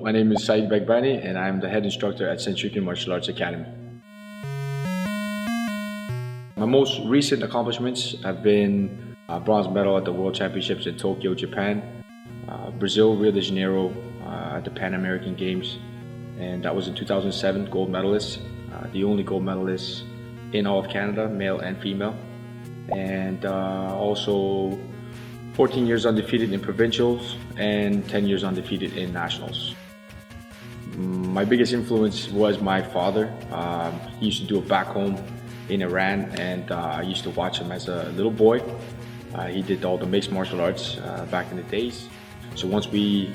My name is Saeed Baghbani and I'm the head instructor at Sensei Martial Arts Academy. My most recent accomplishments have been a bronze medal at the World Championships in Tokyo, Japan, Brazil, Rio de Janeiro at the Pan American Games, and that was in 2007, gold medalist, the only gold medalist in all of Canada, male and female, and also 14 years undefeated in provincials and 10 years undefeated in nationals. My biggest influence was my father. He used to do it back home in Iran, and I used to watch him as a little boy. He did all the mixed martial arts back in the days. So once we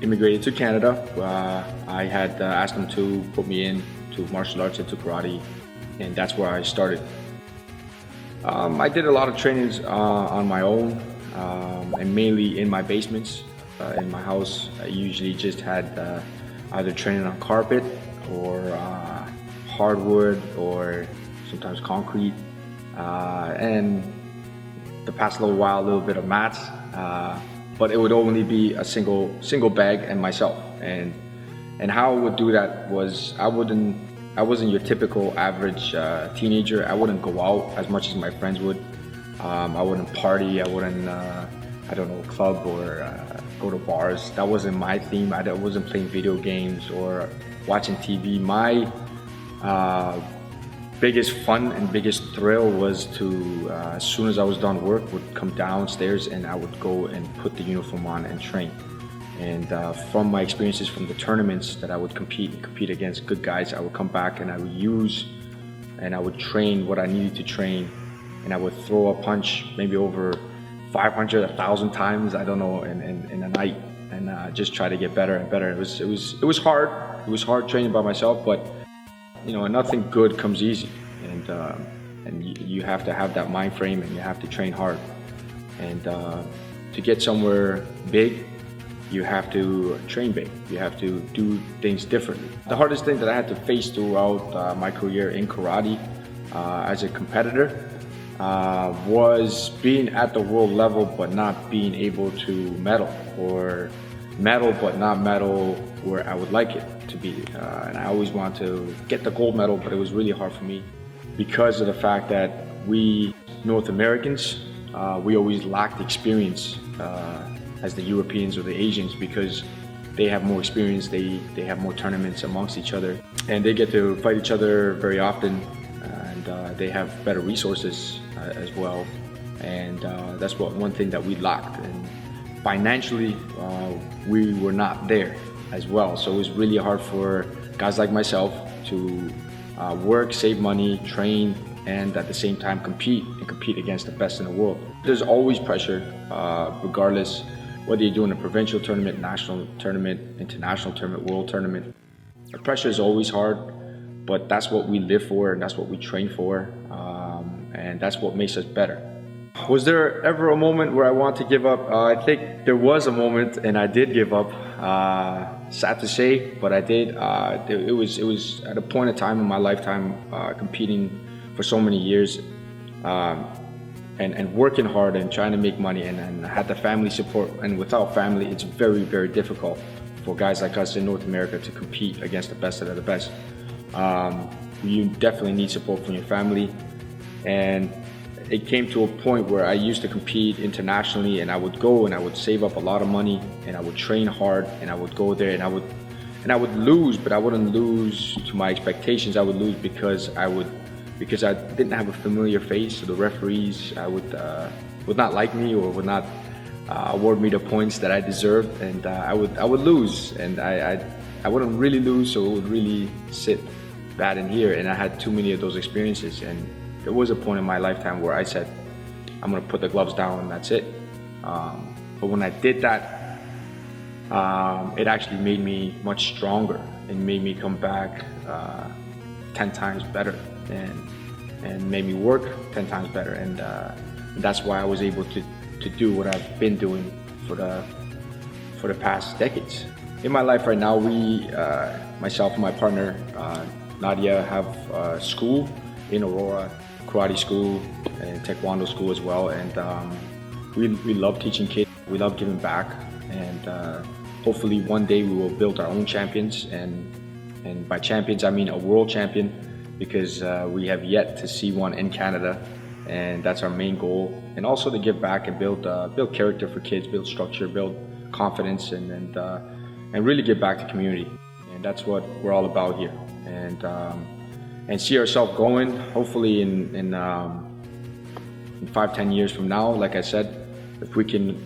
immigrated to Canada, I had asked him to put me into martial arts, into karate, and that's where I started. I did a lot of trainings on my own, and mainly in my basements. In my house, I usually just had either training on carpet or hardwood or sometimes concrete, and the past little while a little bit of mats, but it would only be a single bag and myself. And how I would do that was I wasn't your typical average teenager. I wouldn't go out as much as my friends would. I wouldn't party. I wouldn't I don't know, club or go to bars. That wasn't my theme. I wasn't playing video games or watching TV. My biggest fun and biggest thrill was to, as soon as I was done work, would come downstairs and I would go and put the uniform on and train. And from my experiences from the tournaments that I would compete against good guys, I would come back and I would use and I would train what I needed to train, and I would throw a punch maybe over 500, 1,000 times, I don't know, in a night, and just try to get better and better. It was hard. It was hard training by myself, but you know, nothing good comes easy, and you have to have that mind frame, and you have to train hard. And to get somewhere big, you have to train big. You have to do things differently. The hardest thing that I had to face throughout my career in karate as a competitor was being at the world level but not being able to medal, or medal but not medal where I would like it to be. And I always wanted to get the gold medal, but it was really hard for me because of the fact that we North Americans, we always lacked experience as the Europeans or the Asians, because they have more experience, they have more tournaments amongst each other, and they get to fight each other very often, and they have better resources as well. And that's one thing that we lacked. And financially, we were not there as well. So it was really hard for guys like myself to work, save money, train, and at the same time compete against the best in the world. There's always pressure, regardless whether you're doing a provincial tournament, national tournament, international tournament, world tournament. The pressure is always hard, but that's what we live for, and that's what we train for, and that's what makes us better. Was there ever a moment where I wanted to give up? I think there was a moment, and I did give up. Sad to say, but I did. It was at a point in time in my lifetime, competing for so many years, and working hard and trying to make money, and I had the family support. And without family, it's very, very difficult for guys like us in North America to compete against the best of the best. You definitely need support from your family. And it came to a point where I used to compete internationally, and I would go and I would save up a lot of money, and I would train hard, and I would go there, and I would lose, but I wouldn't lose to my expectations. I would lose because I didn't have a familiar face. So the referees would not like me, or would not award me the points that I deserved, and I would lose, and I wouldn't really lose, so it would really sit bad in here. And I had too many of those experiences, and there was a point in my lifetime where I said, I'm gonna put the gloves down and that's it. But when I did that, it actually made me much stronger and made me come back 10 times better, and made me work 10 times better. And that's why I was able to do what I've been doing for the past decades. In my life right now, we, myself and my partner, Nadia, have school in Aurora, karate school and taekwondo school as well, and we love teaching kids. We love giving back, and hopefully one day we will build our own champions, and by champions I mean a world champion, because we have yet to see one in Canada, and that's our main goal. And also to give back and build character for kids, build structure, build confidence, and really give back to the community. And that's what we're all about here. And see ourselves going, hopefully in 5-10 years from now. Like I said, if we can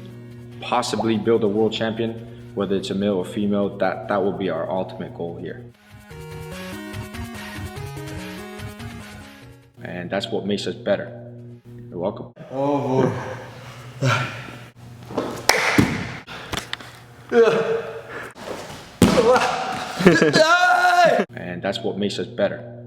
possibly build a world champion, whether it's a male or female, that will be our ultimate goal here. And that's what makes us better. You're welcome. Oh boy. And that's what makes us better.